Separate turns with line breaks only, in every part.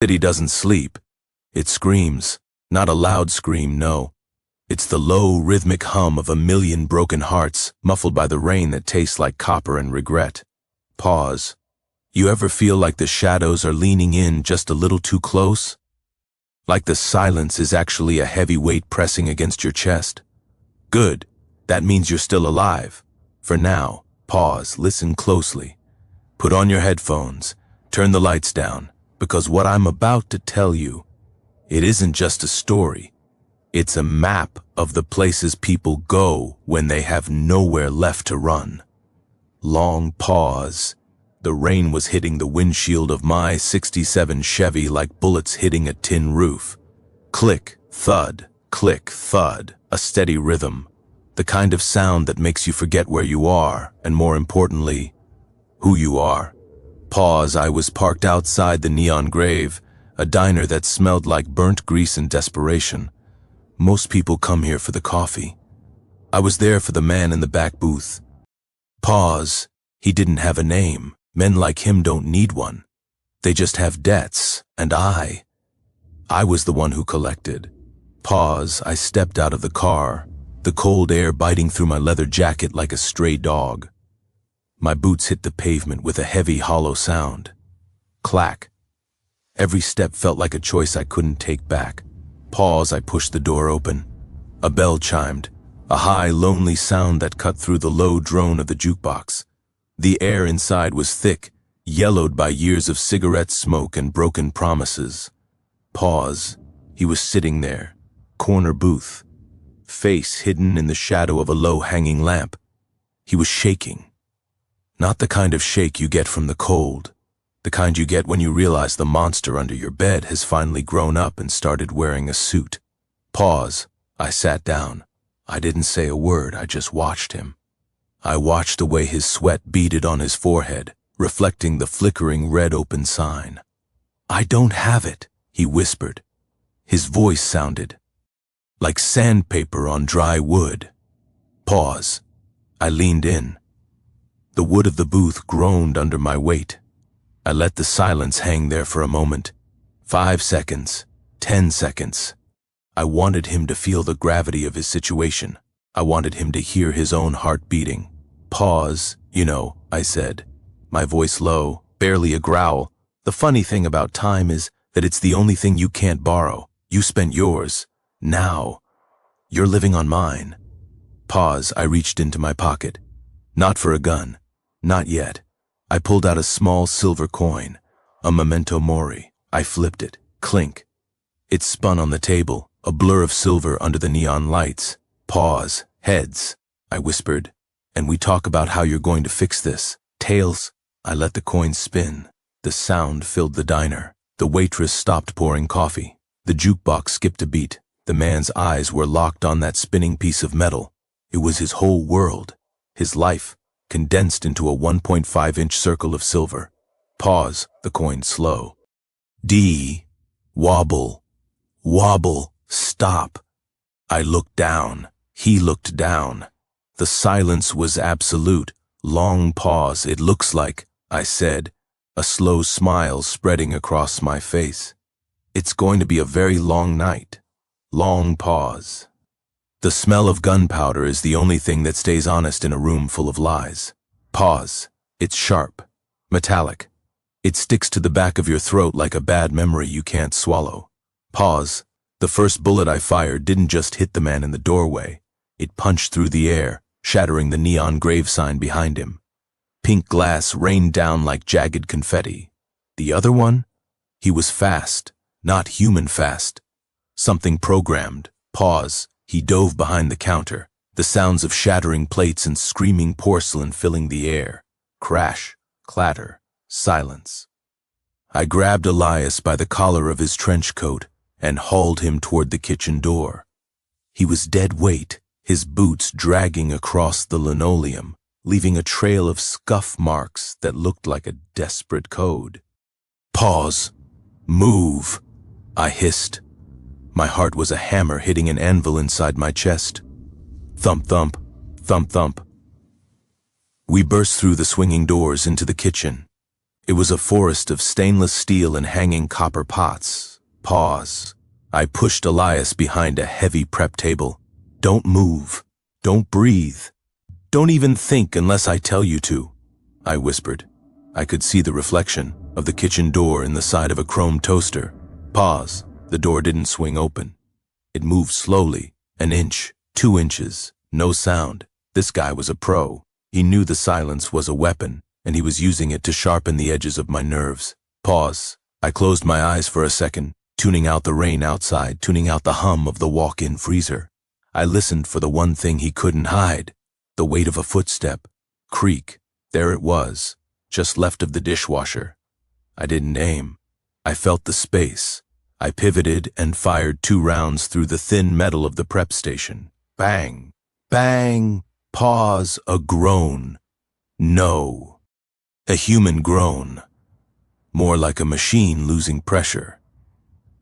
City doesn't sleep. It screams. Not a loud scream, no. It's the low, rhythmic hum of a million broken hearts, muffled by the rain that tastes like copper and regret. Pause. You ever feel like the shadows are leaning in just a little too close? Like the silence is actually a heavy weight pressing against your chest? Good. That means you're still alive. For now, pause, listen closely. Put on your headphones, turn the lights down, because what I'm about to tell you, it isn't just a story. It's a map of the places people go when they have nowhere left to run. Long pause. The rain was hitting the windshield of my '67 Chevy like bullets hitting a tin roof. Click, thud, a steady rhythm. The kind of sound that makes you forget where you are, and more importantly, who you are. Pause. I was parked outside the Neon Grave, a diner that smelled like burnt grease and desperation. Most people come here for the coffee. I was there for the man in the back booth. Pause. He didn't have a name. Men like him don't need one. They just have debts, and I was the one who collected. Pause. I stepped out of the car, the cold air biting through my leather jacket like a stray dog. My boots hit the pavement with a heavy, hollow sound. Clack. Every step felt like a choice I couldn't take back. Pause. I pushed the door open. A bell chimed, a high, lonely sound that cut through the low drone of the jukebox. The air inside was thick, yellowed by years of cigarette smoke and broken promises. Pause. He was sitting there, corner booth, face hidden in the shadow of a low-hanging lamp. He was shaking. Not the kind of shake you get from the cold, the kind you get when you realize the monster under your bed has finally grown up and started wearing a suit. Pause. I sat down. I didn't say a word, I just watched him. I watched the way his sweat beaded on his forehead, reflecting the flickering red open sign. I don't have it, he whispered. His voice sounded like sandpaper on dry wood. Pause. I leaned in. The wood of the booth groaned under my weight. I let the silence hang there for a moment. 5 seconds, 10 seconds. I wanted him to feel the gravity of his situation. I wanted him to hear his own heart beating. Pause. You know, I said, my voice low, barely a growl. The funny thing about time is that it's the only thing you can't borrow. You spent yours. Now, you're living on mine. Pause. I reached into my pocket. Not for a gun. Not yet. I pulled out a small silver coin, a memento mori. I flipped it. Clink. It spun on the table, a blur of silver under the neon lights. Pause. Heads, I whispered. And we talk about how you're going to fix this. Tails. I let the coin spin. The sound filled the diner. The waitress stopped pouring coffee. The jukebox skipped a beat. The man's eyes were locked on that spinning piece of metal. It was his whole world, his life, condensed into a 1.5-inch circle of silver. Pause. The coin slow. D. Wobble. Wobble. Stop. I looked down. He looked down. The silence was absolute. Long pause. It looks like, I said, a slow smile spreading across my face. It's going to be a very long night. Long pause. The smell of gunpowder is the only thing that stays honest in a room full of lies. Pause. It's sharp, metallic. It sticks to the back of your throat like a bad memory you can't swallow. Pause. The first bullet I fired didn't just hit the man in the doorway. It punched through the air, shattering the neon grave sign behind him. Pink glass rained down like jagged confetti. The other one? He was fast, not human fast. Something programmed. Pause. He dove behind the counter, the sounds of shattering plates and screaming porcelain filling the air. Crash, clatter, silence. I grabbed Elias by the collar of his trench coat and hauled him toward the kitchen door. He was dead weight, his boots dragging across the linoleum, leaving a trail of scuff marks that looked like a desperate code. Pause. Move, I hissed. My heart was a hammer hitting an anvil inside my chest. Thump, thump, thump, thump. We burst through the swinging doors into the kitchen. It was a forest of stainless steel and hanging copper pots. Pause. I pushed Elias behind a heavy prep table. Don't move. Don't breathe. Don't even think unless I tell you to, I whispered. I could see the reflection of the kitchen door in the side of a chrome toaster. Pause. The door didn't swing open. It moved slowly, an inch, 2 inches, no sound. This guy was a pro. He knew the silence was a weapon, and he was using it to sharpen the edges of my nerves. Pause. I closed my eyes for a second, tuning out the rain outside, tuning out the hum of the walk-in freezer. I listened for the one thing he couldn't hide, the weight of a footstep. Creak. There it was, just left of the dishwasher. I didn't aim. I felt the space. I pivoted and fired 2 rounds through the thin metal of the prep station. Bang. Bang. Pause. A groan. No. A human groan. More like a machine losing pressure.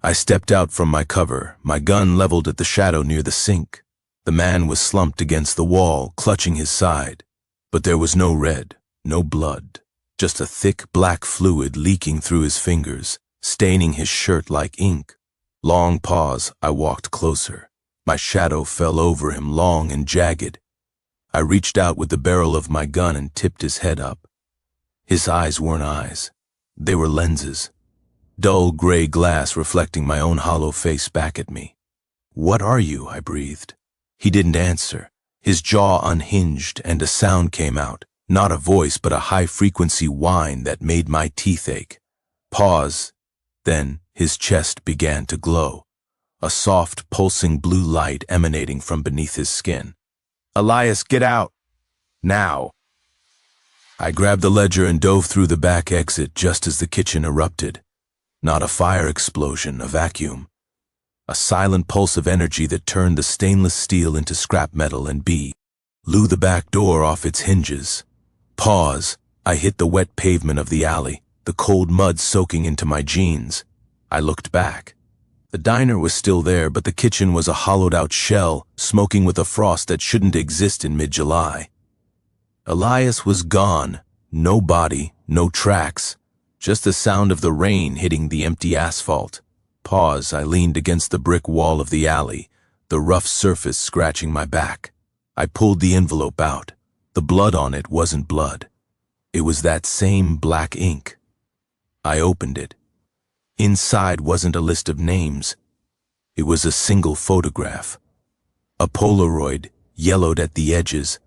I stepped out from my cover, my gun leveled at the shadow near the sink. The man was slumped against the wall, clutching his side. But there was no red, no blood, just a thick black fluid leaking through his fingers, staining his shirt like ink. Long pause, I walked closer. My shadow fell over him, long and jagged. I reached out with the barrel of my gun and tipped his head up. His eyes weren't eyes. They were lenses. Dull gray glass reflecting my own hollow face back at me. "What are you?" I breathed. He didn't answer. His jaw unhinged and a sound came out, not a voice but a high-frequency whine that made my teeth ache. Pause. Then his chest began to glow, a soft, pulsing blue light emanating from beneath his skin. "Elias, get out! Now!" I grabbed the ledger and dove through the back exit just as the kitchen erupted. Not a fire explosion, a vacuum. A silent pulse of energy that turned the stainless steel into scrap metal and blew the back door off its hinges. Pause. I hit the wet pavement of the alley, the cold mud soaking into my jeans. I looked back. The diner was still there, but the kitchen was a hollowed-out shell, smoking with a frost that shouldn't exist in mid-July. Elias was gone. No body, no tracks. Just the sound of the rain hitting the empty asphalt. Pause. I leaned against the brick wall of the alley, the rough surface scratching my back. I pulled the envelope out. The blood on it wasn't blood. It was that same black ink. I opened it. Inside wasn't a list of names. It was a single photograph. A Polaroid, yellowed at the edges.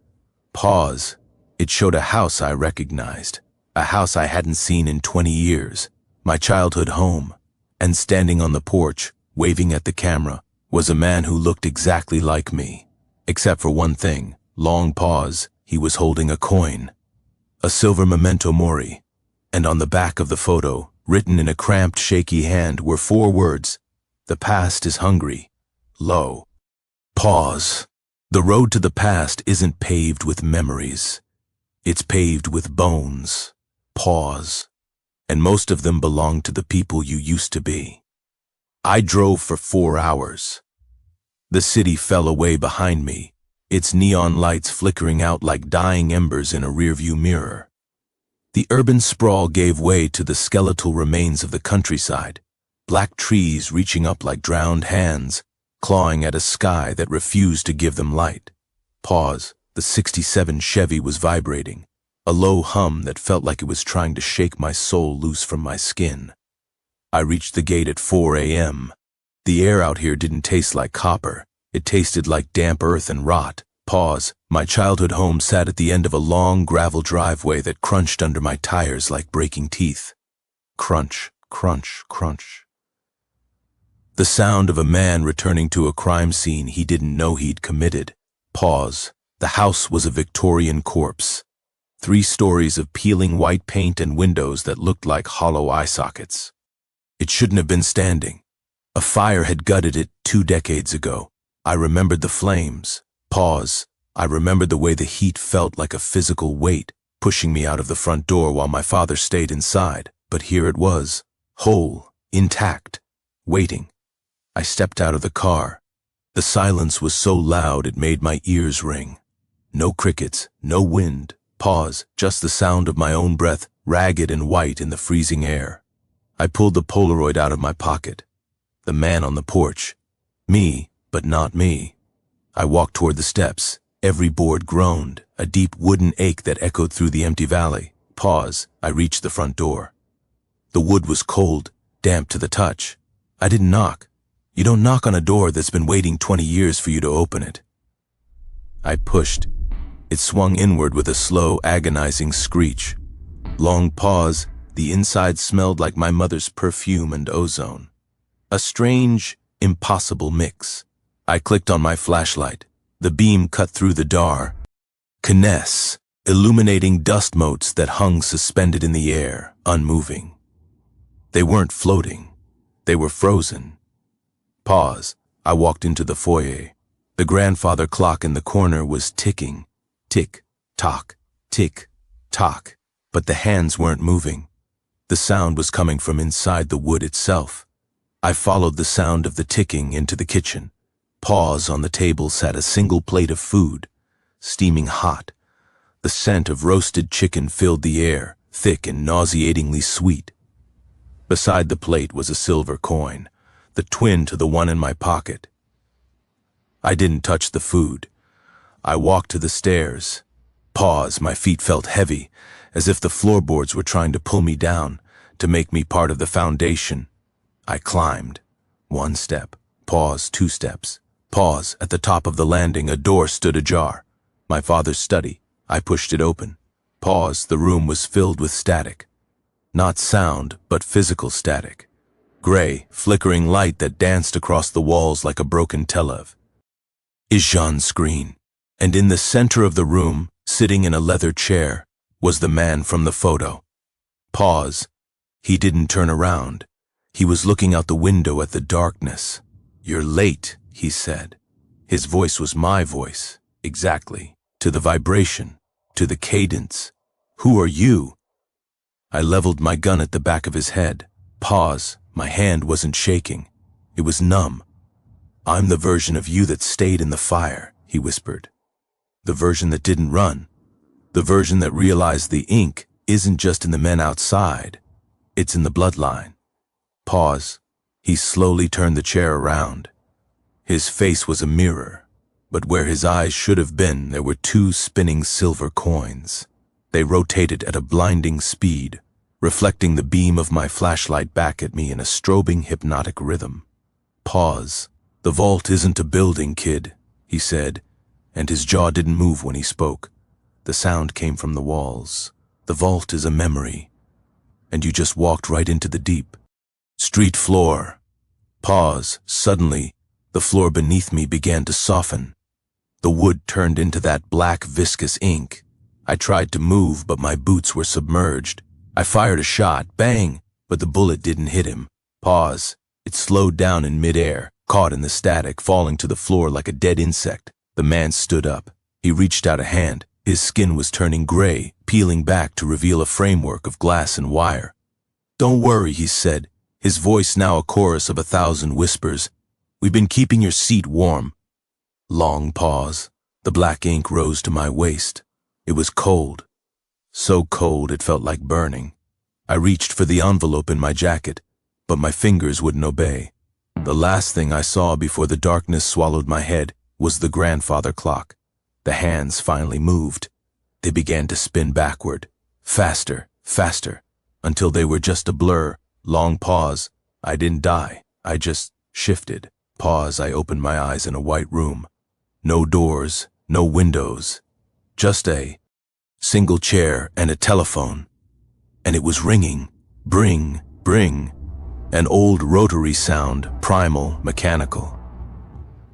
Pause. It showed a house I recognized. A house I hadn't seen in 20 years. My childhood home. And standing on the porch, waving at the camera, was a man who looked exactly like me. Except for one thing. Long pause. He was holding a coin. A silver memento mori. And on the back of the photo, written in a cramped, shaky hand, were 4 words. "The past is hungry. Lo." Pause. The road to the past isn't paved with memories. It's paved with bones. Pause. And most of them belong to the people you used to be. I drove for 4 hours. The city fell away behind me, its neon lights flickering out like dying embers in a rearview mirror. The urban sprawl gave way to the skeletal remains of the countryside, black trees reaching up like drowned hands, clawing at a sky that refused to give them light. Pause. The '67 Chevy was vibrating, a low hum that felt like it was trying to shake my soul loose from my skin. I reached the gate at 4 a.m. The air out here didn't taste like copper. It tasted like damp earth and rot. Pause. My childhood home sat at the end of a long gravel driveway that crunched under my tires like breaking teeth. Crunch, crunch, crunch. The sound of a man returning to a crime scene he didn't know he'd committed. Pause. The house was a Victorian corpse. 3 stories of peeling white paint and windows that looked like hollow eye sockets. It shouldn't have been standing. A fire had gutted it 2 decades ago. I remembered the flames. Pause. I remembered the way the heat felt like a physical weight, pushing me out of the front door while my father stayed inside. But here it was, whole, intact, waiting. I stepped out of the car. The silence was so loud it made my ears ring. No crickets, no wind, Pause, just the sound of my own breath, ragged and white in the freezing air. I pulled the Polaroid out of my pocket. The man on the porch. Me, but not me. I walked toward the steps. Every board groaned, a deep wooden ache that echoed through the empty valley. Pause, I reached the front door. The wood was cold, damp to the touch. I didn't knock. You don't knock on a door that's been waiting 20 years for you to open it. I pushed. It swung inward with a slow, agonizing screech. Long pause, the inside smelled like my mother's perfume and ozone. A strange, impossible mix. I clicked on my flashlight. The beam cut through the dar. Kness, illuminating dust motes that hung suspended in the air, unmoving. They weren't floating. They were frozen. Pause. I walked into the foyer. The grandfather clock in the corner was ticking. Tick, tock, tick, tock. But the hands weren't moving. The sound was coming from inside the wood itself. I followed the sound of the ticking into the kitchen. Pause, on the table sat a single plate of food, steaming hot. The scent of roasted chicken filled the air, thick and nauseatingly sweet. Beside the plate was a silver coin, the twin to the one in my pocket. I didn't touch the food. I walked to the stairs. Pause, my feet felt heavy, as if the floorboards were trying to pull me down, to make me part of the foundation. I climbed. 1 step. Pause, 2 steps. Pause, at the top of the landing, a door stood ajar. My father's study. I pushed it open. Pause, the room was filled with static. Not sound, but physical static. Gray, flickering light that danced across the walls like a broken telev. Ijan's screen. And in the center of the room, sitting in a leather chair, was the man from the photo. Pause. He didn't turn around. He was looking out the window at the darkness. "You're late," he said. His voice was my voice, exactly, to the vibration, to the cadence. "Who are you?" I leveled my gun at the back of his head. Pause. My hand wasn't shaking. It was numb. "I'm the version of you that stayed in the fire," he whispered. "The version that didn't run. The version that realized the ink isn't just in the men outside. It's in the bloodline." Pause. He slowly turned the chair around. His face was a mirror, but where his eyes should have been, there were 2 spinning silver coins. They rotated at a blinding speed, reflecting the beam of my flashlight back at me in a strobing hypnotic rhythm. Pause. "The vault isn't a building, kid," he said, and his jaw didn't move when he spoke. The sound came from the walls. "The vault is a memory, and you just walked right into the deep. Street floor." Pause. Suddenly, the floor beneath me began to soften. The wood turned into that black viscous ink. I tried to move, but my boots were submerged. I fired a shot, bang, but the bullet didn't hit him. Pause. It slowed down in midair, caught in the static, falling to the floor like a dead insect. The man stood up. He reached out a hand. His skin was turning gray, peeling back to reveal a framework of glass and wire. "Don't worry," he said, his voice now a chorus of 1,000 whispers. "We've been keeping your seat warm." Long pause. The black ink rose to my waist. It was cold. So cold it felt like burning. I reached for the envelope in my jacket, but my fingers wouldn't obey. The last thing I saw before the darkness swallowed my head was the grandfather clock. The hands finally moved. They began to spin backward, faster, faster, until they were just a blur. Long pause. I didn't die. I just shifted. Pause. I opened my eyes in a white room. No doors, no windows. Just a single chair and a telephone. And it was ringing. Bring, bring. An old rotary sound, primal, mechanical.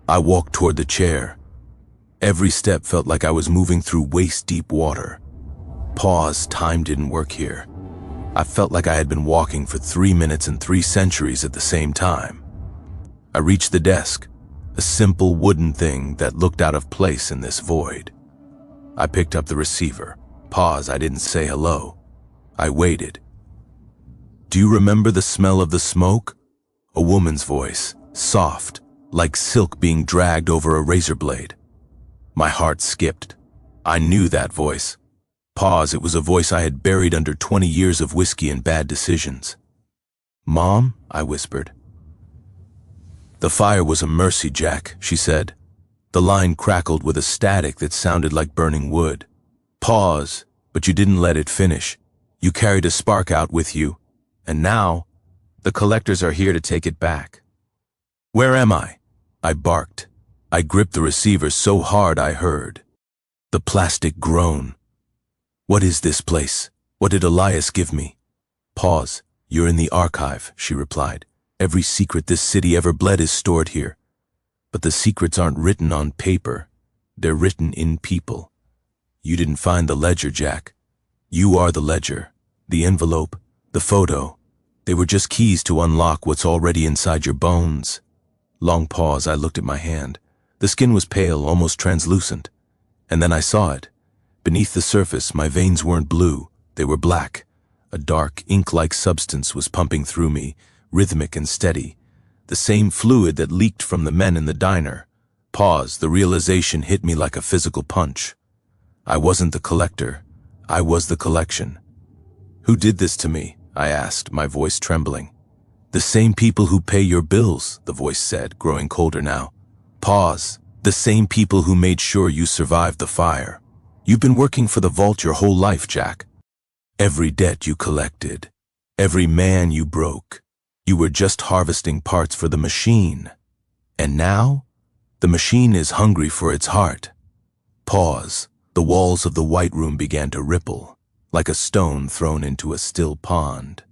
I walked toward the chair. Every step felt like I was moving through waist-deep water. Pause. Time didn't work here. I felt like I had been walking for 3 minutes and 3 centuries at the same time. I reached the desk, a simple wooden thing that looked out of place in this void. I picked up the receiver. Pause. I didn't say hello. I waited. "Do you remember the smell of the smoke?" A woman's voice, soft, like silk being dragged over a razor blade. My heart skipped. I knew that voice. Pause. It was a voice I had buried under 20 years of whiskey and bad decisions. "Mom?" I whispered. "The fire was a mercy, Jack," she said. The line crackled with a static that sounded like burning wood. "Pause, but you didn't let it finish. You carried a spark out with you, and now the collectors are here to take it back." "Where am I?" I barked. I gripped the receiver so hard I heard the plastic groan. "What is this place? What did Elias give me?" "Pause. You're in the archive," she replied. "Every secret this city ever bled is stored here. But the secrets aren't written on paper. They're written in people. You didn't find the ledger, Jack. You are the ledger. The envelope, the photo. They were just keys to unlock what's already inside your bones." Long pause. I looked at my hand. The skin was pale, almost translucent. And then I saw it. Beneath the surface, my veins weren't blue. They were black. A dark, ink-like substance was pumping through me, rhythmic and steady. The same fluid that leaked from the men in the diner. Pause. The realization hit me like a physical punch. I wasn't the collector. I was the collection. "Who did this to me?" I asked, my voice trembling. "The same people who pay your bills," the voice said, growing colder now. Pause. "The same people who made sure you survived the fire. You've been working for the vault your whole life, Jack. Every debt you collected, every man you broke, you were just harvesting parts for the machine. And now, the machine is hungry for its heart." Pause. The walls of the white room began to ripple, like a stone thrown into a still pond.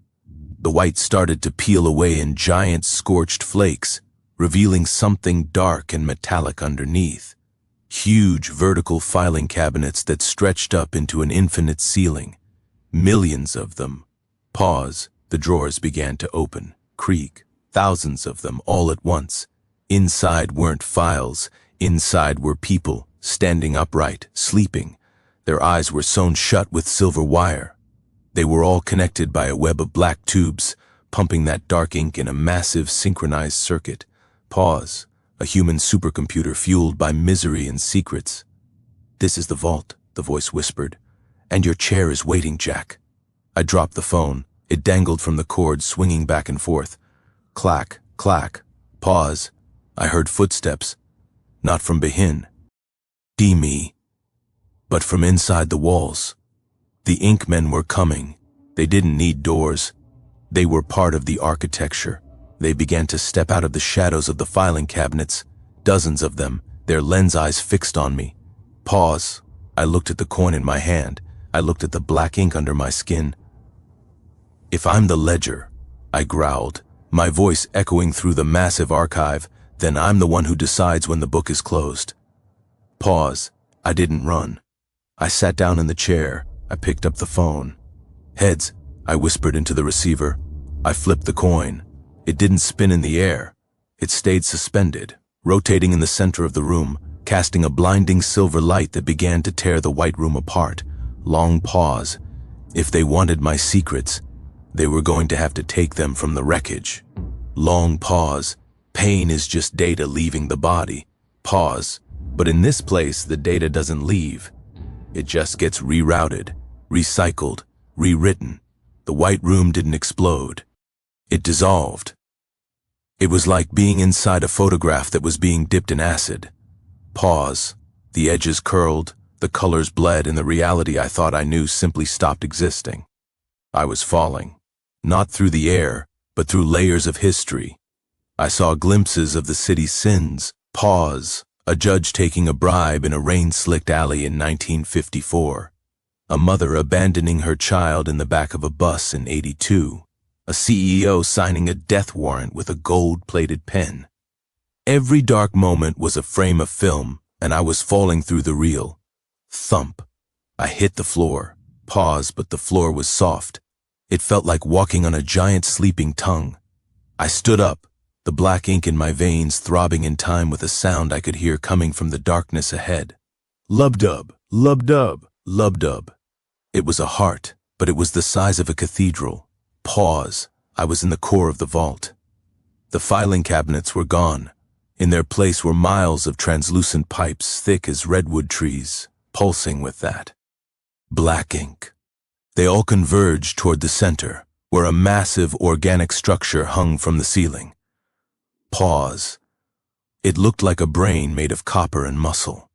The white started to peel away in giant scorched flakes, revealing something dark and metallic underneath. Huge vertical filing cabinets that stretched up into an infinite ceiling. Millions of them. Pause. The drawers began to open, creak. Thousands of them all at once. Inside weren't files. Inside were people, standing upright, sleeping. Their eyes were sewn shut with silver wire. They were all connected by a web of black tubes, pumping that dark ink in a massive synchronized circuit. Pause. A human supercomputer fueled by misery and secrets. "This is the vault," the voice whispered. "And your chair is waiting, Jack." I dropped the phone. It dangled from the cord, swinging back and forth. Clack, clack. Pause. I heard footsteps. Not from behind. Me. But from inside the walls. The Inkmen were coming. They didn't need doors. They were part of the architecture. They began to step out of the shadows of the filing cabinets, dozens of them, their lens eyes fixed on me. Pause. I looked at the coin in my hand. I looked at the black ink under my skin. "If I'm the ledger," I growled, my voice echoing through the massive archive, "then I'm the one who decides when the book is closed." Pause. I didn't run. I sat down in the chair. I picked up the phone. "Heads," I whispered into the receiver. I flipped the coin. It didn't spin in the air. It stayed suspended, rotating in the center of the room, casting a blinding silver light that began to tear the white room apart. Long pause. If they wanted my secrets, they were going to have to take them from the wreckage. Long pause. Pain is just data leaving the body. Pause. But in this place, the data doesn't leave. It just gets rerouted, recycled, rewritten. The white room didn't explode. It dissolved. It was like being inside a photograph that was being dipped in acid. Pause. The edges curled, the colors bled, and the reality I thought I knew simply stopped existing. I was falling. Not through the air, but through layers of history. I saw glimpses of the city's sins. Pause. A judge taking a bribe in a rain-slicked alley in 1954. A mother abandoning her child in the back of a bus in '82. A CEO signing a death warrant with a gold-plated pen. Every dark moment was a frame of film, and I was falling through the reel. Thump. I hit the floor. Pause, but the floor was soft. It felt like walking on a giant sleeping tongue. I stood up, the black ink in my veins throbbing in time with a sound I could hear coming from the darkness ahead. Lub-dub, lub-dub, lub-dub. It was a heart, but it was the size of a cathedral. Pause. I was in the core of the vault. The filing cabinets were gone. In their place were miles of translucent pipes thick as redwood trees, pulsing with that. black ink. They all converged toward the center, where a massive organic structure hung from the ceiling. Pause. It looked like a brain made of copper and muscle.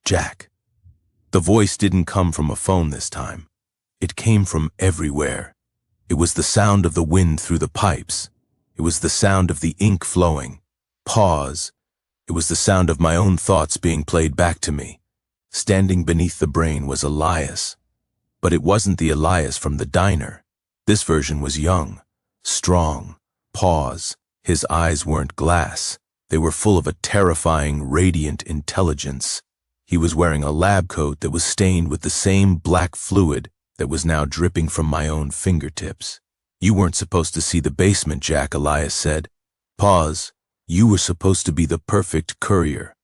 Jack. The voice didn't come from a phone this time. It came from everywhere. It was the sound of the wind through the pipes. It was the sound of the ink flowing. Pause. It was the sound of my own thoughts being played back to me. Standing beneath the brain was Elias. But it wasn't the Elias from the diner. This version was young, strong. Pause. His eyes weren't glass. They were full of a terrifying, radiant intelligence. He was wearing a lab coat that was stained with the same black fluid that was now dripping from my own fingertips. You weren't supposed to see the basement, Jack, Elias said. Pause. You were supposed to be the perfect courier.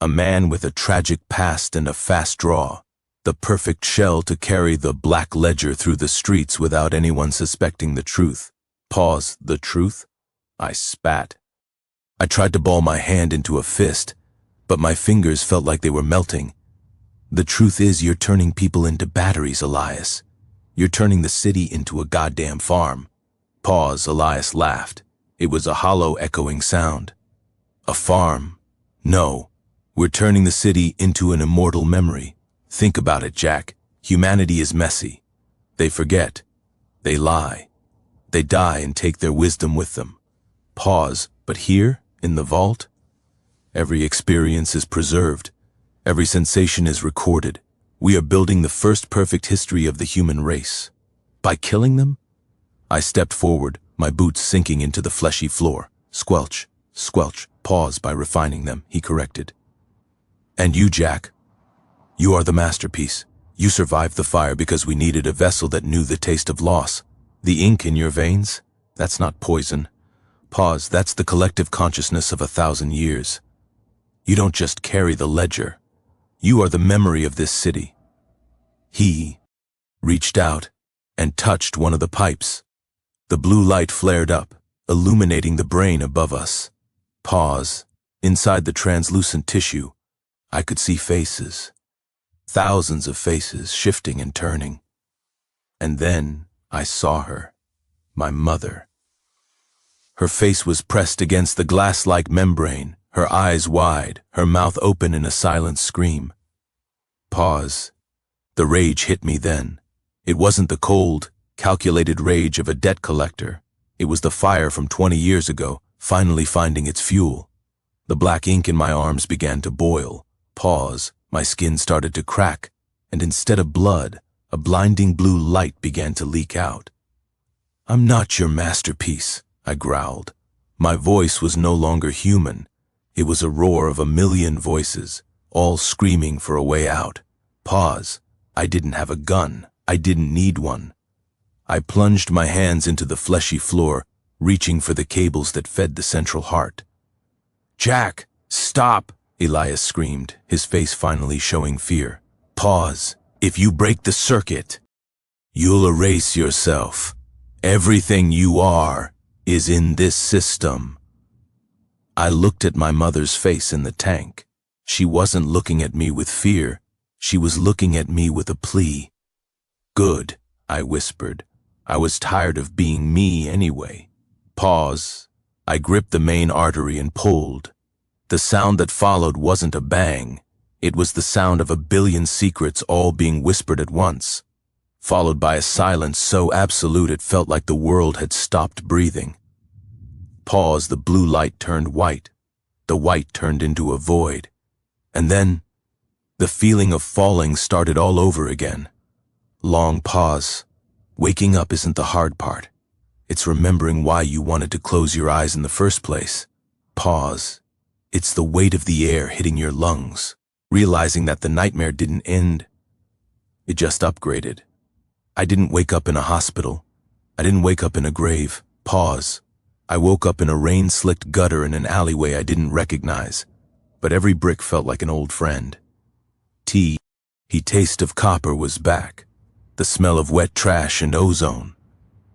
A man with a tragic past and a fast draw. The perfect shell to carry the black ledger through the streets without anyone suspecting the truth. Pause. The truth? I spat. I tried to ball my hand into a fist, but my fingers felt like they were melting. The truth is, you're turning people into batteries, Elias. You're turning the city into a goddamn farm. Pause. Elias laughed. It was a hollow, echoing sound. A farm? No. We're turning the city into an immortal memory. Think about it, Jack. Humanity is messy. They forget. They lie. They die and take their wisdom with them. Pause. But here, in the vault, every experience is preserved. Every sensation is recorded. We are building the first perfect history of the human race. By killing them? I stepped forward, my boots sinking into the fleshy floor. Squelch, squelch, pause. By refining them, he corrected. And you, Jack, you are the masterpiece. You survived the fire because we needed a vessel that knew the taste of loss. The ink in your veins? That's not poison. Pause. That's the collective consciousness of 1,000 years. You don't just carry the ledger. You are the memory of this city. He reached out and touched one of the pipes. The blue light flared up, illuminating the brain above us. Pause. Inside the translucent tissue, I could see faces. Thousands of faces shifting and turning. And then I saw her, my mother. Her face was pressed against the glass-like membrane, her eyes wide, her mouth open in a silent scream. Pause. The rage hit me then. It wasn't the cold, calculated rage of a debt collector. It was the fire from 20 years ago, finally finding its fuel. The black ink in my arms began to boil. Pause. My skin started to crack, and instead of blood, a blinding blue light began to leak out. I'm not your masterpiece, I growled. My voice was no longer human. It was a roar of 1,000,000 voices, all screaming for a way out. Pause. I didn't have a gun. I didn't need one. I plunged my hands into the fleshy floor, reaching for the cables that fed the central heart. Jack, stop! Elias screamed, his face finally showing fear. Pause. If you break the circuit, you'll erase yourself. Everything you are is in this system. I looked at my mother's face in the tank. She wasn't looking at me with fear. She was looking at me with a plea. Good, I whispered. I was tired of being me anyway. Pause. I gripped the main artery and pulled. The sound that followed wasn't a bang. It was the sound of 1,000,000,000 secrets all being whispered at once, followed by a silence so absolute it felt like the world had stopped breathing. Pause. The blue light turned white. The white turned into a void. And then, the feeling of falling started all over again. Long pause. Waking up isn't the hard part. It's remembering why you wanted to close your eyes in the first place. Pause. It's the weight of the air hitting your lungs, realizing that the nightmare didn't end. It just upgraded. I didn't wake up in a hospital. I didn't wake up in a grave. Pause. I woke up in a rain-slicked gutter in an alleyway I didn't recognize, but every brick felt like an old friend. The taste of copper was back, the smell of wet trash and ozone.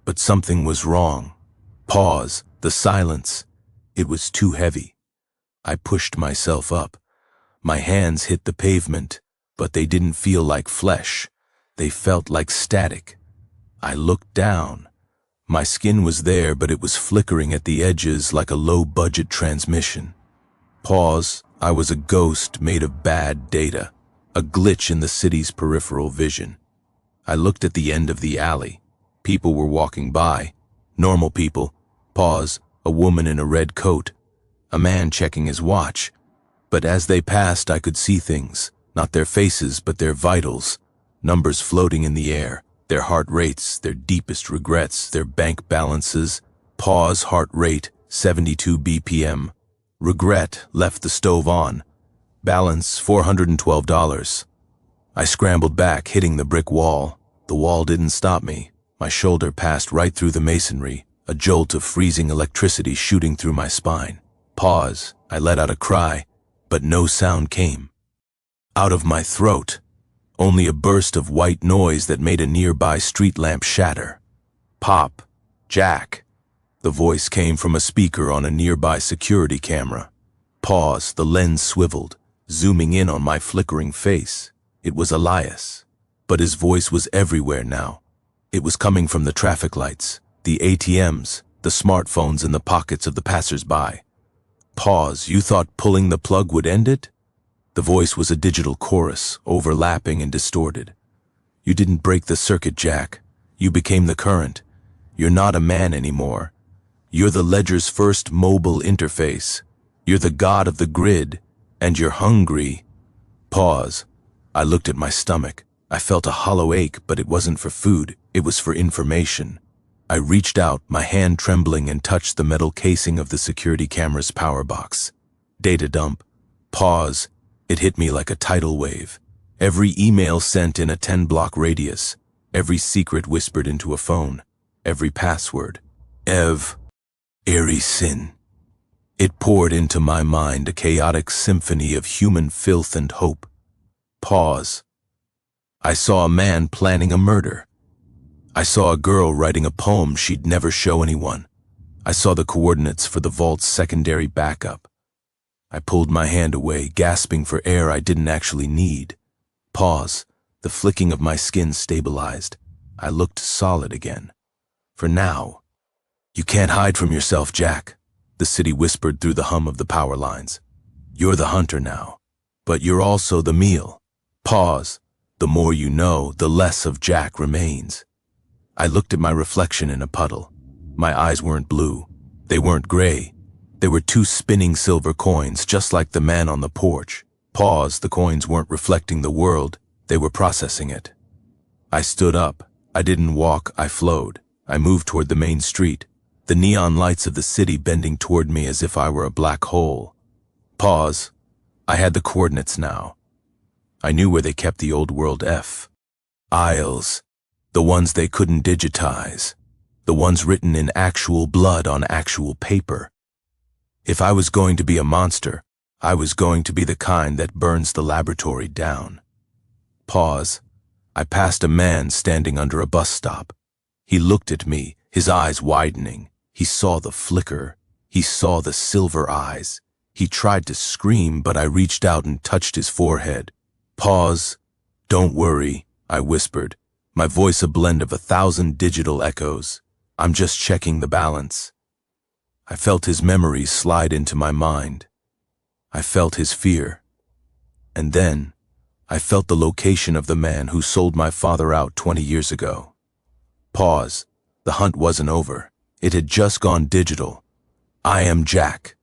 But something was wrong. Pause. The silence. It was too heavy. I pushed myself up. My hands hit the pavement, but they didn't feel like flesh. They felt like static. I looked down. My skin was there, but it was flickering at the edges like a low-budget transmission. Pause. I was a ghost made of bad data, a glitch in the city's peripheral vision. I looked at the end of the alley. People were walking by. Normal people. Pause. A woman in a red coat. A man checking his watch. But as they passed, I could see things. Not their faces, but their vitals. Numbers floating in the air. Their heart rates, their deepest regrets, their bank balances. Pause. Heart rate, 72 BPM. Regret, left the stove on. Balance, $412. I scrambled back, hitting the brick wall. The wall didn't stop me. My shoulder passed right through the masonry, a jolt of freezing electricity shooting through my spine. Pause. I let out a cry, but no sound came. Out of my throat, only a burst of white noise that made a nearby street lamp shatter. Pop. Jack. The voice came from a speaker on a nearby security camera. Pause. The lens swiveled, zooming in on my flickering face. It was Elias. But his voice was everywhere now. It was coming from the traffic lights, the ATMs, the smartphones in the pockets of the passers-by. Pause. You thought pulling the plug would end it? The voice was a digital chorus, overlapping and distorted. You didn't break the circuit, Jack. You became the current. You're not a man anymore. You're the ledger's first mobile interface. You're the god of the grid, and you're hungry. Pause. I looked at my stomach. I felt a hollow ache, but it wasn't for food. It was for information. I reached out, my hand trembling, and touched the metal casing of the security camera's power box. Data dump. Pause. It hit me like a tidal wave. Every email sent in a 10-block radius. Every secret whispered into a phone. Every password. Airy sin. It poured into my mind, a chaotic symphony of human filth and hope. Pause. I saw a man planning a murder. I saw a girl writing a poem she'd never show anyone. I saw the coordinates for the vault's secondary backup. I pulled my hand away, gasping for air I didn't actually need. Pause. The flicking of my skin stabilized. I looked solid again. For now. You can't hide from yourself, Jack, the city whispered through the hum of the power lines. You're the hunter now, but you're also the meal. Pause. The more you know, the less of Jack remains. I looked at my reflection in a puddle. My eyes weren't blue. They weren't gray. They were two spinning silver coins, just like the man on the porch. Pause. The coins weren't reflecting the world. They were processing it. I stood up. I didn't walk. I flowed. I moved toward the main street, the neon lights of the city bending toward me as if I were a black hole. Pause. I had the coordinates now. I knew where they kept the old world F. Aisles. The ones they couldn't digitize. The ones written in actual blood on actual paper. If I was going to be a monster, I was going to be the kind that burns the laboratory down. Pause. I passed a man standing under a bus stop. He looked at me, his eyes widening. He saw the flicker. He saw the silver eyes. He tried to scream, but I reached out and touched his forehead. Pause. Don't worry, I whispered, my voice a blend of 1,000 digital echoes. I'm just checking the balance. I felt his memories slide into my mind. I felt his fear. And then, I felt the location of the man who sold my father out 20 years ago. Pause. The hunt wasn't over. It had just gone digital. I am Jack.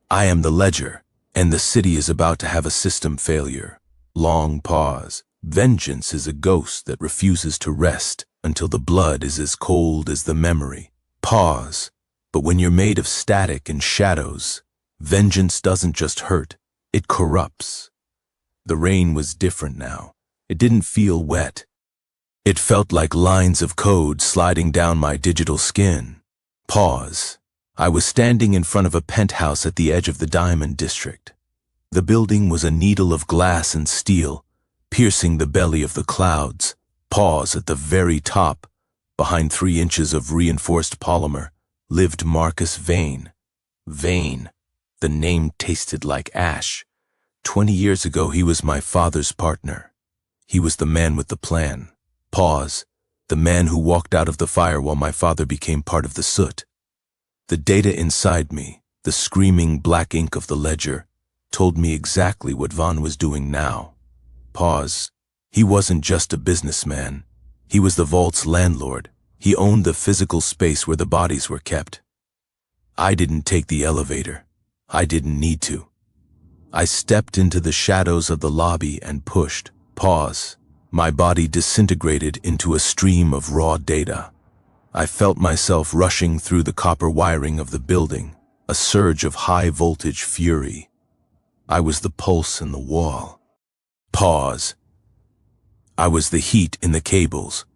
I am the ledger, and the city is about to have a system failure. Long pause. Vengeance is a ghost that refuses to rest until the blood is as cold as the memory. Pause. But when you're made of static and shadows, vengeance doesn't just hurt, it corrupts. The rain was different now. It didn't feel wet. It felt like lines of code sliding down my digital skin. Pause. I was standing in front of a penthouse at the edge of the Diamond District. The building was a needle of glass and steel, piercing the belly of the clouds. Pause. At the very top, behind 3 inches of reinforced polymer, lived Marcus Vane. Vane. The name tasted like ash. 20 years ago, he was my father's partner. He was the man with the plan. Pause. The man who walked out of the fire while my father became part of the soot. The data inside me, the screaming black ink of the ledger, told me exactly what Vaughn was doing now. Pause. He wasn't just a businessman. He was the vault's landlord. He owned the physical space where the bodies were kept. I didn't take the elevator. I didn't need to. I stepped into the shadows of the lobby and pushed. Pause. My body disintegrated into a stream of raw data. I felt myself rushing through the copper wiring of the building, a surge of high-voltage fury. I was the pulse in the wall. Pause. I was the heat in the cables.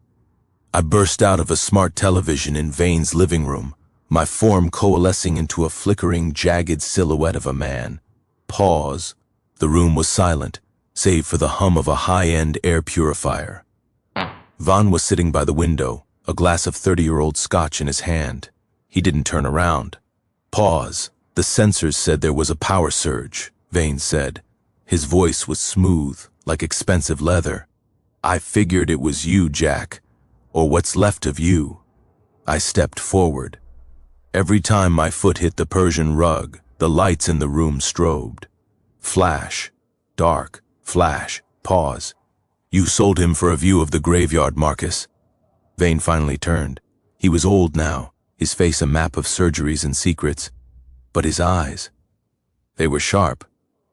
I burst out of a smart television in Vane's living room, my form coalescing into a flickering, jagged silhouette of a man. Pause. The room was silent, save for the hum of a high-end air purifier. Vaughn was sitting by the window, a glass of 30-year-old scotch in his hand. He didn't turn around. Pause. The sensors said there was a power surge, Vane said. His voice was smooth, like expensive leather. I figured it was you, Jack, or what's left of you. I stepped forward. Every time my foot hit the Persian rug, the lights in the room strobed. Flash. Dark. Flash. Pause. You sold him for a view of the graveyard, Marcus. Vane finally turned. He was old now, his face a map of surgeries and secrets. But his eyes, they were sharp.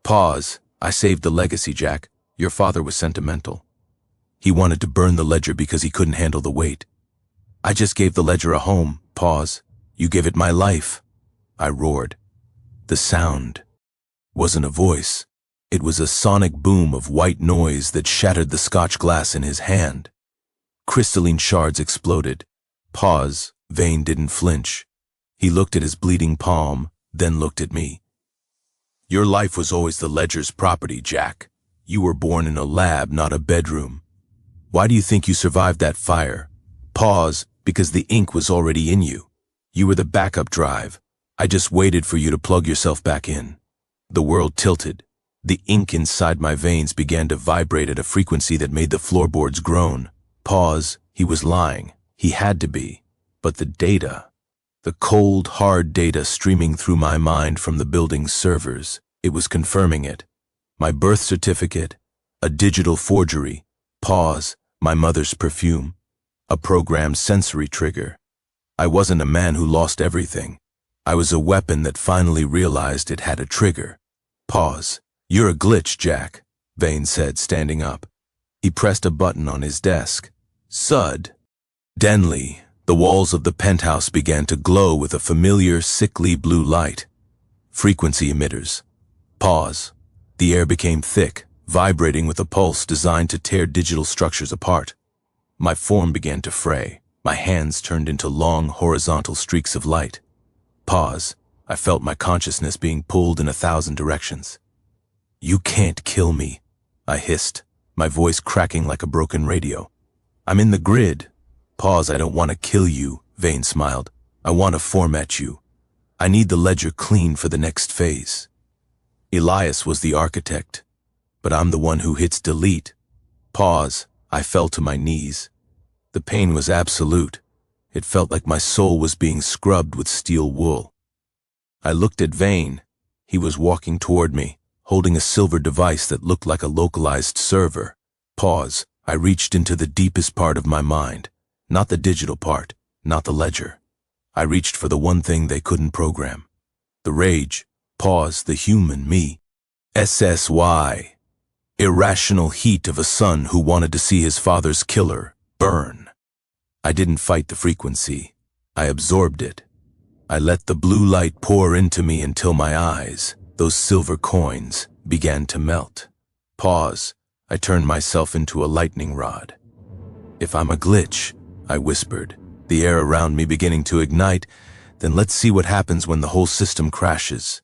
Pause. I saved the legacy, Jack. Your father was sentimental. He wanted to burn the ledger because he couldn't handle the weight. I just gave the ledger a home. Pause. You gave it my life. I roared. The sound wasn't a voice. It was a sonic boom of white noise that shattered the scotch glass in his hand. Crystalline shards exploded. Pause. Vane didn't flinch. He looked at his bleeding palm, then looked at me. Your life was always the ledger's property, Jack. You were born in a lab, not a bedroom. Why do you think you survived that fire? Pause. Because the ink was already in you. You were the backup drive. I just waited for you to plug yourself back in. The world tilted. The ink inside my veins began to vibrate at a frequency that made the floorboards groan. Pause. He was lying. He had to be. But the data, the cold, hard data streaming through my mind from the building's servers, it was confirming it. My birth certificate, a digital forgery. Pause. My mother's perfume, a programmed sensory trigger. I wasn't a man who lost everything. I was a weapon that finally realized it had a trigger. Pause. You're a glitch, Jack, Vane said, standing up. He pressed a button on his desk. Sud. Denly, the walls of the penthouse began to glow with a familiar, sickly blue light. Frequency emitters. Pause. The air became thick, vibrating with a pulse designed to tear digital structures apart. My form began to fray. My hands turned into long, horizontal streaks of light. Pause. I felt my consciousness being pulled in 1,000 directions. You can't kill me, I hissed, my voice cracking like a broken radio. I'm in the grid. Pause. I don't want to kill you, Vane smiled. I want to format you. I need the ledger clean for the next phase. Elias was the architect, but I'm the one who hits delete. Pause. I fell to my knees. The pain was absolute. It felt like my soul was being scrubbed with steel wool. I looked at Vane. He was walking toward me, holding a silver device that looked like a localized server. Pause. I reached into the deepest part of my mind. Not the digital part, not the ledger. I reached for the one thing they couldn't program. The rage. Pause. The human me. SSY. Irrational heat of a son who wanted to see his father's killer burn. I didn't fight the frequency. I absorbed it. I let the blue light pour into me until my eyes, those silver coins, began to melt. Pause. I turned myself into a lightning rod. If I'm a glitch, I whispered, the air around me beginning to ignite, then let's see what happens when the whole system crashes.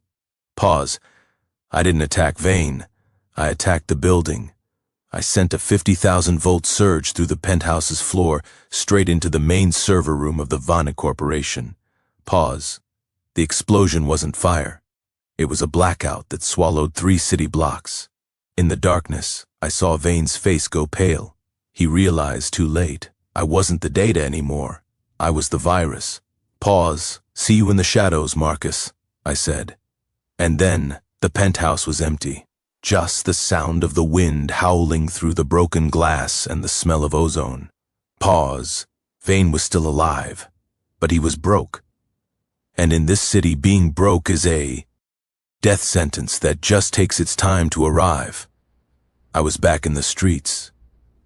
Pause. I didn't attack Vane. I attacked the building. I sent a 50,000-volt surge through the penthouse's floor straight into the main server room of the Vanek Corporation. Pause. The explosion wasn't fire. It was a blackout that swallowed 3 city blocks. In the darkness, I saw Vane's face go pale. He realized too late. I wasn't the data anymore. I was the virus. Pause. See you in the shadows, Marcus, I said. And then the penthouse was empty. Just the sound of the wind howling through the broken glass and the smell of ozone. Pause. Vane was still alive, but he was broke. And in this city, being broke is a death sentence that just takes its time to arrive. I was back in the streets,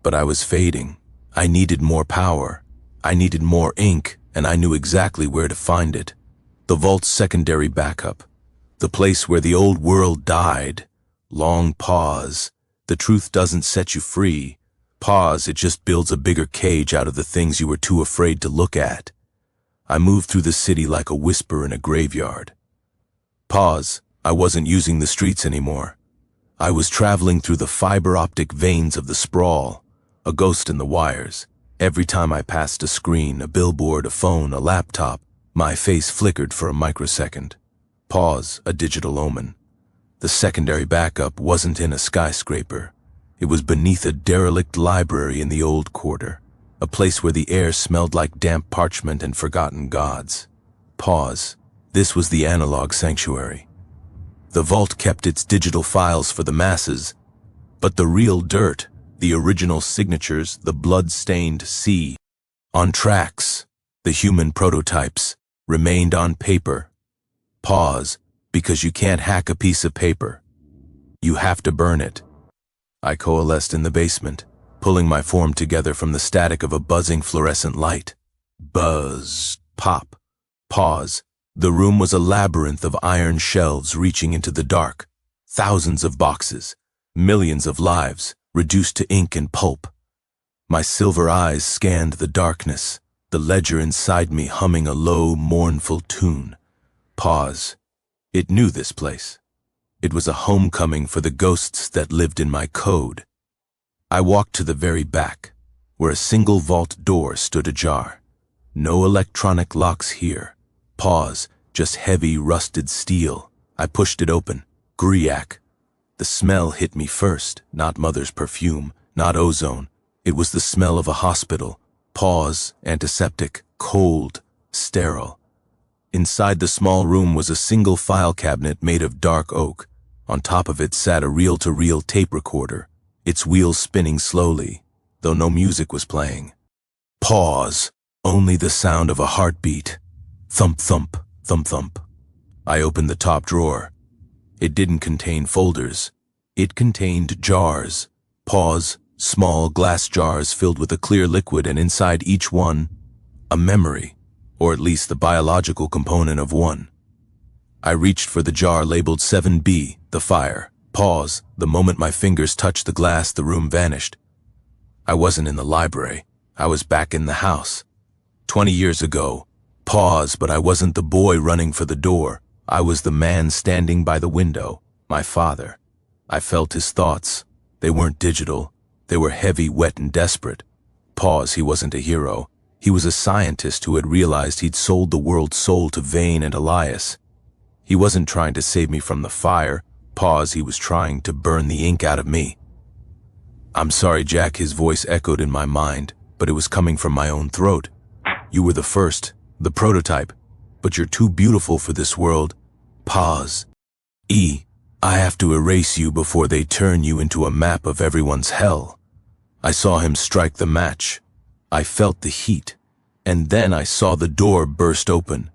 but I was fading. I needed more power. I needed more ink, and I knew exactly where to find it. The vault's secondary backup. The place where the old world died. Long pause. The truth doesn't set you free. Pause, it just builds a bigger cage out of the things you were too afraid to look at. I moved through the city like a whisper in a graveyard. Pause, I wasn't using the streets anymore. I was traveling through the fiber-optic veins of the sprawl, a ghost in the wires. Every time I passed a screen, a billboard, a phone, a laptop, my face flickered for a microsecond. Pause, a digital omen. The secondary backup wasn't in a skyscraper. It was beneath a derelict library in the old quarter, a place where the air smelled like damp parchment and forgotten gods. Pause. This was the analog sanctuary. The vault kept its digital files for the masses, but the real dirt, the original signatures, the blood-stained sea, on tracks, the human prototypes, remained on paper. Pause, because you can't hack a piece of paper. You have to burn it. I coalesced in the basement, pulling my form together from the static of a buzzing fluorescent light. Buzz. Pop. Pause. The room was a labyrinth of iron shelves reaching into the dark. Thousands of boxes. Millions of lives, reduced to ink and pulp. My silver eyes scanned the darkness, the ledger inside me humming a low, mournful tune. Pause. It knew this place. It was a homecoming for the ghosts that lived in my code. I walked to the very back, where a single vault door stood ajar. No electronic locks here. Pause, just heavy, rusted steel. I pushed it open. Griac. The smell hit me first, not mother's perfume, not ozone. It was the smell of a hospital. Pause, antiseptic, cold, sterile. Inside the small room was a single file cabinet made of dark oak. On top of it sat a reel-to-reel tape recorder, its wheels spinning slowly, though no music was playing. Pause. Only the sound of a heartbeat. Thump, thump, thump, thump. I opened the top drawer. It didn't contain folders. It contained jars. Pause. Small glass jars filled with a clear liquid, and inside each one, a memory. Or at least the biological component of one. I reached for the jar labeled 7B, the fire. Pause. The moment my fingers touched the glass, the room vanished. I wasn't in the library. I was back in the house. 20 years ago. Pause, but I wasn't the boy running for the door. I was the man standing by the window, my father. I felt his thoughts. They weren't digital. They were heavy, wet, and desperate. Pause, he wasn't a hero. He was a scientist who had realized he'd sold the world's soul to Vane and Elias. He wasn't trying to save me from the fire. Pause, he was trying to burn the ink out of me. I'm sorry, Jack, his voice echoed in my mind, but it was coming from my own throat. You were the first, the prototype, but you're too beautiful for this world. Pause. I have to erase you before they turn you into a map of everyone's hell. I saw him strike the match. I felt the heat, and then I saw the door burst open.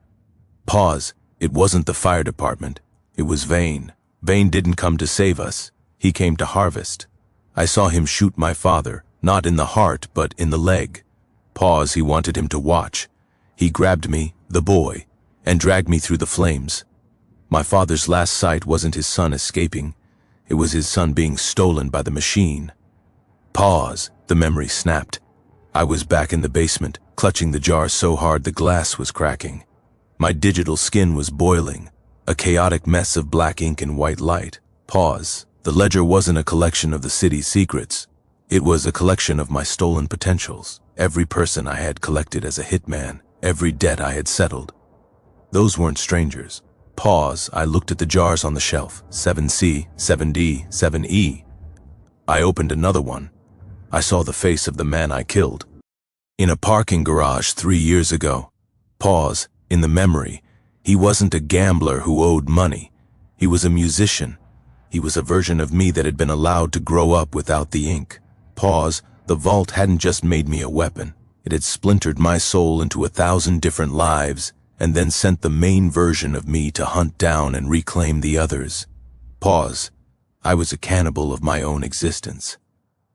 Pause. It wasn't the fire department. It was Vane. Vane didn't come to save us. He came to harvest. I saw him shoot my father, not in the heart, but in the leg. Pause. He wanted him to watch. He grabbed me, the boy, and dragged me through the flames. My father's last sight wasn't his son escaping. It was his son being stolen by the machine. Pause. The memory snapped. I was back in the basement, clutching the jar so hard the glass was cracking. My digital skin was boiling, a chaotic mess of black ink and white light. Pause. The ledger wasn't a collection of the city's secrets. It was a collection of my stolen potentials. Every person I had collected as a hitman, every debt I had settled. Those weren't strangers. Pause. I looked at the jars on the shelf. 7C, 7D, 7E. I opened another one. I saw the face of the man I killed. In a parking garage 3 years ago. Pause. In the memory. He wasn't a gambler who owed money. He was a musician. He was a version of me that had been allowed to grow up without the ink. Pause. The vault hadn't just made me a weapon. It had splintered my soul into 1,000 different lives, and then sent the main version of me to hunt down and reclaim the others. Pause. I was a cannibal of my own existence.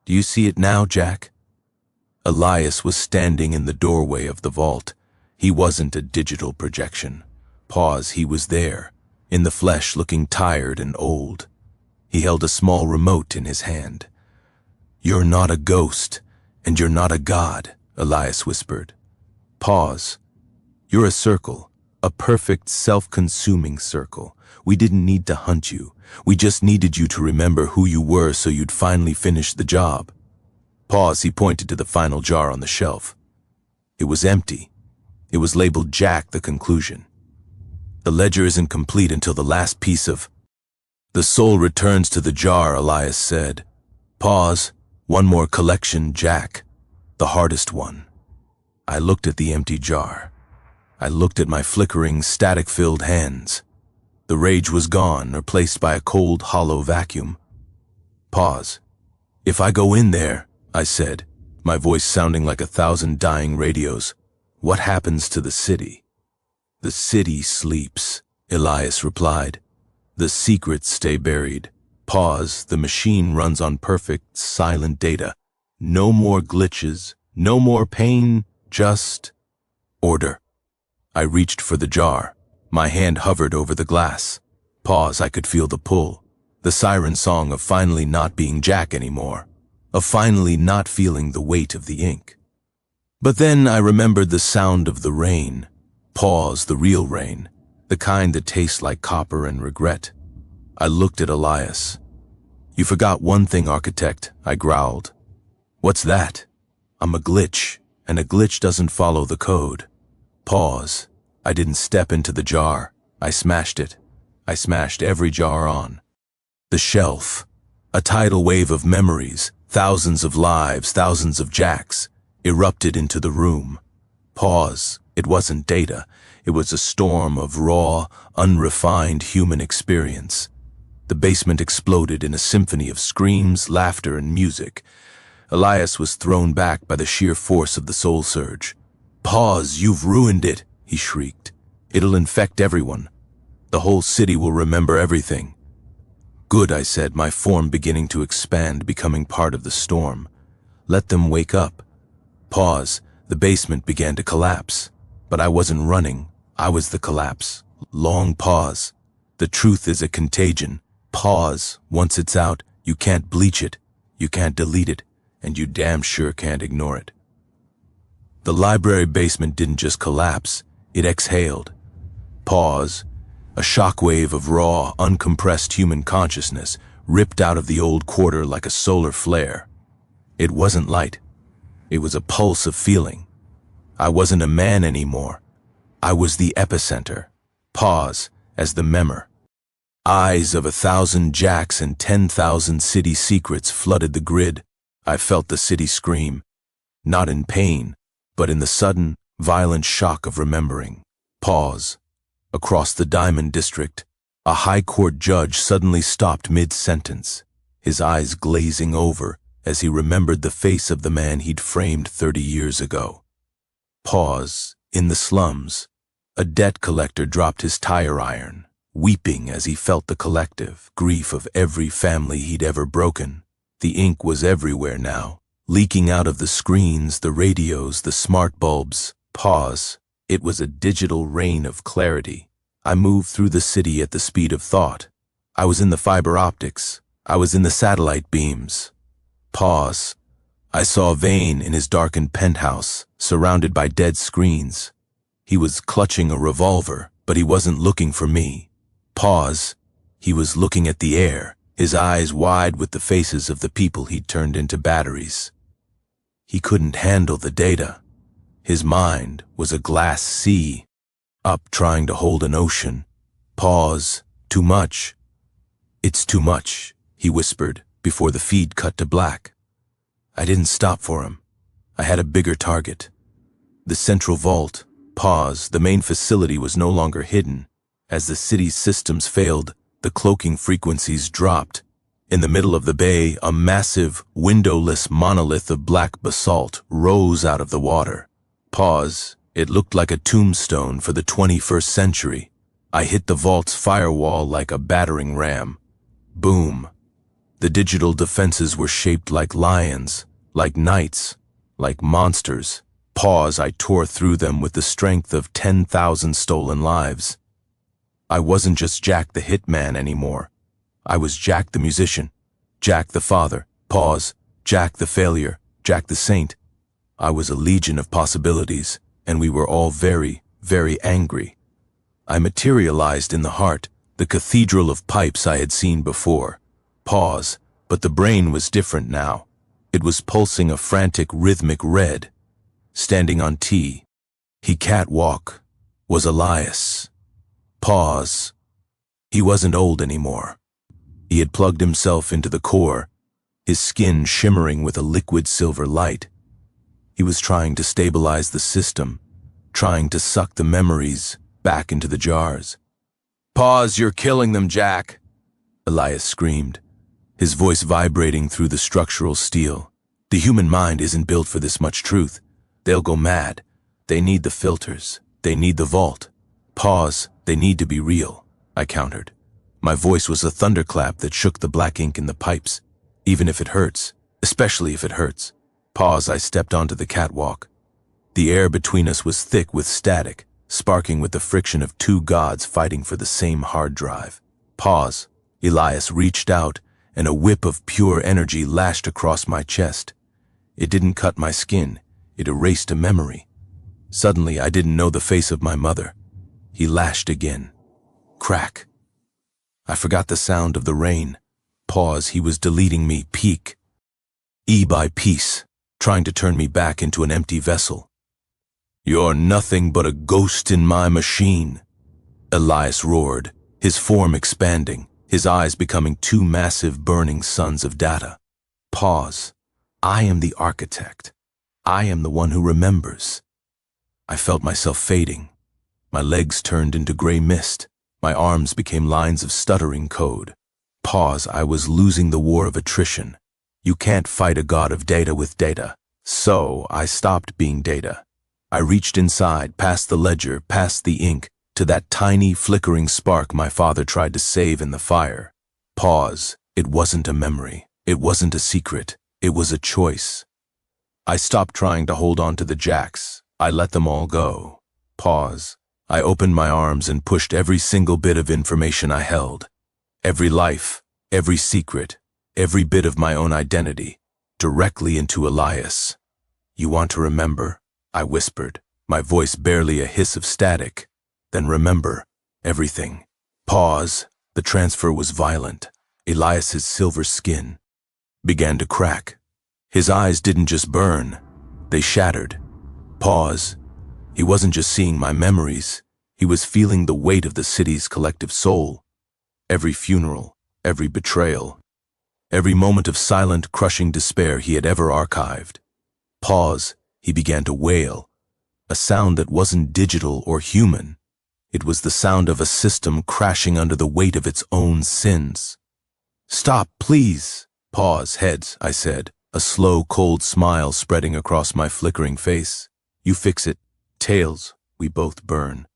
Do you see it now, Jack? Elias was standing in the doorway of the vault. He wasn't a digital projection. Pause. He was there, in the flesh, looking tired and old. He held a small remote in his hand. "You're not a ghost, and you're not a god," Elias whispered. Pause. "You're a circle, a perfect, self-consuming circle. We didn't need to hunt you. We just needed you to remember who you were so you'd finally finish the job." Pause. He pointed to the final jar on the shelf. It was empty. It was labeled Jack, the conclusion. "The ledger isn't complete until the last piece of—" "The soul returns to the jar," Elias said. Pause. "One more collection, Jack. The hardest one." I looked at the empty jar. I looked at my flickering, static-filled hands. The rage was gone, replaced by a cold, hollow vacuum. Pause. "If I go in there," I said, my voice sounding like 1,000 dying radios, "what happens to the city?" "The city sleeps," Elias replied. "The secrets stay buried." Pause. "The machine runs on perfect, silent data. No more glitches, no more pain, just order." I reached for the jar. My hand hovered over the glass. Pause. I could feel the pull. The siren song of finally not being Jack anymore. Of finally not feeling the weight of the ink. But then I remembered the sound of the rain. Pause. The real rain. The kind that tastes like copper and regret. I looked at Elias. "You forgot one thing, architect," I growled. "What's that?" "I'm a glitch, and a glitch doesn't follow the code." Pause. I didn't step into the jar. I smashed it. I smashed every jar on. The shelf. A tidal wave of memories, thousands of lives, thousands of Jacks, erupted into the room. Pause. It wasn't data. It was a storm of raw, unrefined human experience. The basement exploded in a symphony of screams, laughter, and music. Elias was thrown back by the sheer force of the soul surge. "Pause, you've ruined it," he shrieked. "It'll infect everyone. The whole city will remember everything." "Good," I said, my form beginning to expand, becoming part of the storm. "Let them wake up." Pause. The basement began to collapse. But I wasn't running. I was the collapse. Long pause. "The truth is a contagion." Pause. "Once it's out, you can't bleach it, you can't delete it, and you damn sure can't ignore it." The library basement didn't just collapse, it exhaled. Pause. A shockwave of raw, uncompressed human consciousness ripped out of the old quarter like a solar flare. It wasn't light. It was a pulse of feeling. I wasn't a man anymore. I was the epicenter. Pause. As the memor. Eyes of 1,000 Jacks and 10,000 city secrets flooded the grid. I felt the city scream. Not in pain, but in the sudden, violent shock of remembering. Pause. Across the Diamond District, a high court judge suddenly stopped mid-sentence, his eyes glazing over as he remembered the face of the man he'd framed 30 years ago. Pause. In the slums, a debt collector dropped his tire iron, weeping as he felt the collective grief of every family he'd ever broken. The ink was everywhere now, leaking out of the screens, the radios, the smart bulbs. Pause. It was a digital rain of clarity. I moved through the city at the speed of thought. I was in the fiber optics. I was in the satellite beams. Pause. I saw Vane in his darkened penthouse, surrounded by dead screens. He was clutching a revolver, but he wasn't looking for me. Pause. He was looking at the air, his eyes wide with the faces of the people he'd turned into batteries. He couldn't handle the data. His mind was a glass sea, up trying to hold an ocean. Pause. Too much. "It's too much," he whispered before the feed cut to black. I didn't stop for him. I had a bigger target. The central vault. Pause. The main facility was no longer hidden. As the city's systems failed, the cloaking frequencies dropped. In the middle of the bay, a massive, windowless monolith of black basalt rose out of the water. Pause. It looked like a tombstone for the 21st century. I hit the vault's firewall like a battering ram. Boom. The digital defenses were shaped like lions, like knights, like monsters. Pause. I tore through them with the strength of 10,000 stolen lives. I wasn't just Jack the Hitman anymore. I was Jack the musician, Jack the father. Pause. Jack the failure, Jack the saint. I was a legion of possibilities, and we were all very, very angry. I materialized in the heart, the cathedral of pipes I had seen before. Pause. But the brain was different now. It was pulsing a frantic rhythmic red. Standing on T, he catwalk, was Elias. Pause. He wasn't old anymore. He had plugged himself into the core, his skin shimmering with a liquid silver light. He was trying to stabilize the system, trying to suck the memories back into the jars. Pause, you're killing them, Jack, Elias screamed, his voice vibrating through the structural steel. The human mind isn't built for this much truth. They'll go mad. They need the filters. They need the vault. Pause, they need to be real, I countered. My voice was a thunderclap that shook the black ink in the pipes. Even if it hurts, especially if it hurts. Pause, I stepped onto the catwalk. The air between us was thick with static, sparking with the friction of two gods fighting for the same hard drive. Pause. Elias reached out, and a whip of pure energy lashed across my chest. It didn't cut my skin. It erased a memory. Suddenly, I didn't know the face of my mother. He lashed again. Crack. I forgot the sound of the rain. Pause, he was deleting me, peak. E by piece, trying to turn me back into an empty vessel. You're nothing but a ghost in my machine, Elias roared, his form expanding, his eyes becoming two massive burning suns of data. Pause. I am the architect. I am the one who remembers. I felt myself fading. My legs turned into gray mist. My arms became lines of stuttering code. Pause. I was losing the war of attrition. You can't fight a god of data with data. So I stopped being data. I reached inside, past the ledger, past the ink, to that tiny flickering spark my father tried to save in the fire. Pause. It wasn't a memory. It wasn't a secret. It was a choice. I stopped trying to hold on to the jacks. I let them all go. Pause. I opened my arms and pushed every single bit of information I held. Every life, every secret, every bit of my own identity, directly into Elias. You want to remember? I whispered, my voice barely a hiss of static. Then remember everything. Pause. The transfer was violent. Elias's silver skin began to crack. His eyes didn't just burn, they shattered. Pause. He wasn't just seeing my memories, he was feeling the weight of the city's collective soul. Every funeral, every betrayal, every moment of silent, crushing despair he had ever archived. Pause. He began to wail, a sound that wasn't digital or human. It was the sound of a system crashing under the weight of its own sins. Stop, please. Pause, heads, I said, a slow, cold smile spreading across my flickering face. You fix it. Tails, we both burn.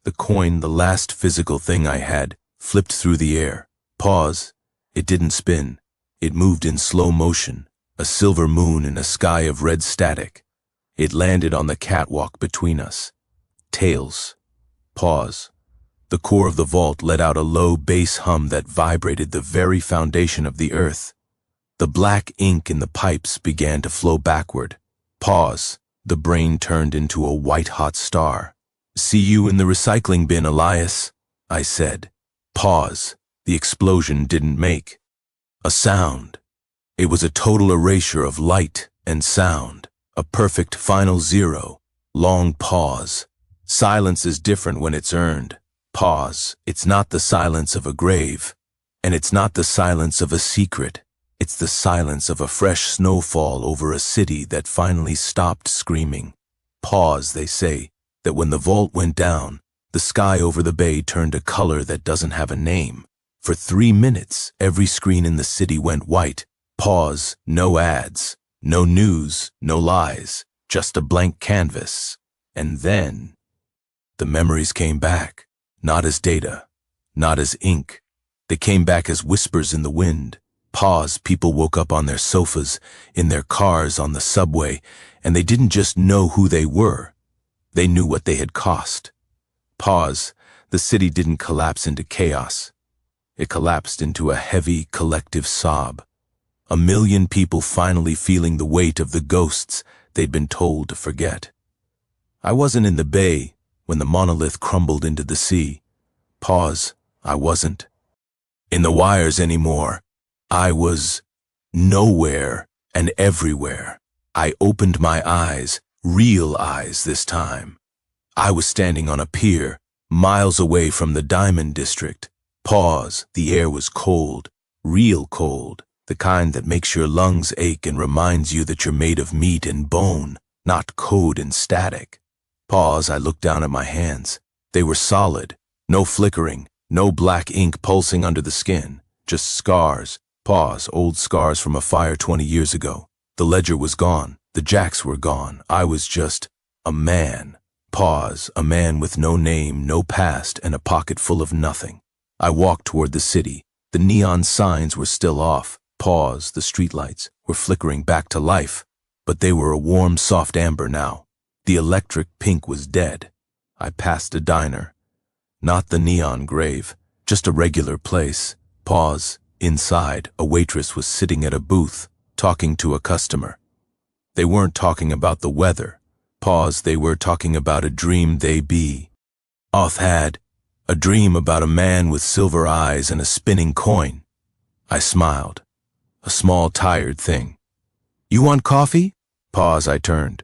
The coin, the last physical thing I had, flipped through the air. Pause. It didn't spin. It moved in slow motion, a silver moon in a sky of red static. It landed on the catwalk between us. Tails. Pause. The core of the vault let out a low bass hum that vibrated the very foundation of the earth. The black ink in the pipes began to flow backward. Pause. The brain turned into a white-hot star. See you in the recycling bin, Elias, I said. Pause. The explosion didn't make a sound. It was a total erasure of light and sound. A perfect final zero. Long pause. Silence is different when it's earned. Pause. It's not the silence of a grave. And it's not the silence of a secret. It's It's the silence of a fresh snowfall over a city that finally stopped screaming. Pause, they say, that when the vault went down, the sky over the bay turned a color that doesn't have a name. For 3 minutes, every screen in the city went white. Pause, no ads, no news, no lies, just a blank canvas. And then, the memories came back, not as data, not as ink. They came back as whispers in the wind. Pause, people woke up on their sofas, in their cars, on the subway, and they didn't just know who they were. They knew what they had cost. Pause, the city didn't collapse into chaos. It collapsed into a heavy, collective sob. 1 million people finally feeling the weight of the ghosts they'd been told to forget. I wasn't in the bay when the monolith crumbled into the sea. Pause, I wasn't in the wires anymore. I was nowhere and everywhere. I opened my eyes, real eyes this time. I was standing on a pier, miles away from the Diamond District. Pause, the air was cold, real cold, the kind that makes your lungs ache and reminds you that you're made of meat and bone, not code and static. Pause, I looked down at my hands. They were solid, no flickering, no black ink pulsing under the skin, just scars. Pause, old scars from a fire 20 years ago. The ledger was gone, the jacks were gone. I was just a man. Pause, a man with no name, no past, and a pocket full of nothing. I walked toward the city. The neon signs were still off. Pause, the streetlights were flickering back to life, but they were a warm, soft amber now. The electric pink was dead. I passed a diner. Not the neon grave, just a regular place. Pause. Inside, a waitress was sitting at a booth, talking to a customer. They weren't talking about the weather. Pause, they were talking about a dream they be. Oth had a dream about a man with silver eyes and a spinning coin. I smiled. A small, tired thing. You want coffee? Pause, I turned.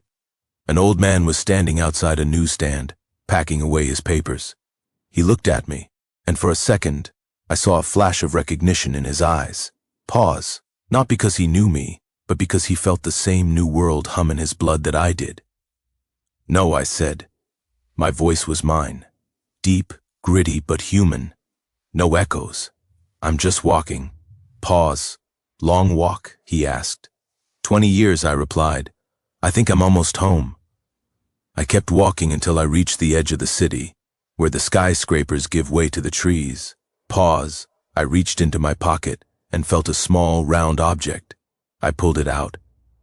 An old man was standing outside a newsstand, packing away his papers. He looked at me, and for a second, I saw a flash of recognition in his eyes. Pause, not because he knew me, but because he felt the same new world hum in his blood that I did. No, I said. My voice was mine. Deep, gritty, but human. No echoes. I'm just walking. Pause. Long walk, he asked. 20 years, I replied. I think I'm almost home. I kept walking until I reached the edge of the city, where the skyscrapers give way to the trees. Pause. I reached into my pocket and felt a small, round object. I pulled it out.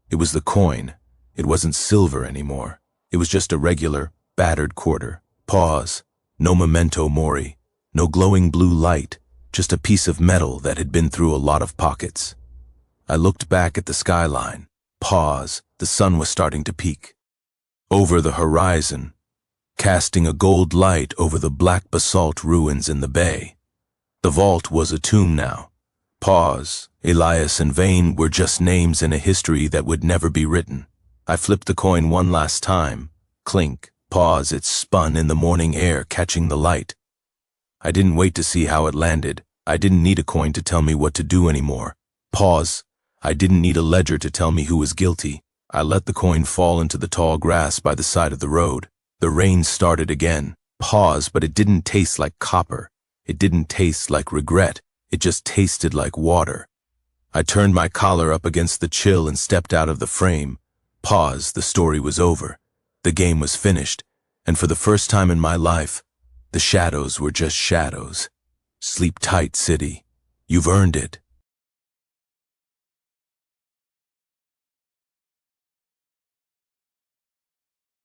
It was the coin. It wasn't silver anymore. It was just a regular, battered quarter. Pause. No memento mori. No glowing blue light. Just a piece of metal that had been through a lot of pockets. I looked back at the skyline. Pause. The sun was starting to peak. Over the horizon, casting a gold light over the black basalt ruins in the bay. The vault was a tomb now. Pause. Elias and Vane were just names in a history that would never be written. I flipped the coin one last time. Clink. Pause. It spun in the morning air, catching the light. I didn't wait to see how it landed. I didn't need a coin to tell me what to do anymore. Pause. I didn't need a ledger to tell me who was guilty. I let the coin fall into the tall grass by the side of the road. The rain started again. Pause, but it didn't taste like copper. It didn't taste like regret. It just tasted like water. I turned my collar up against the chill and stepped out of the frame. Pause, the story was over. The game was finished, and for the first time in my life, the shadows were just shadows. Sleep tight, city. You've earned it.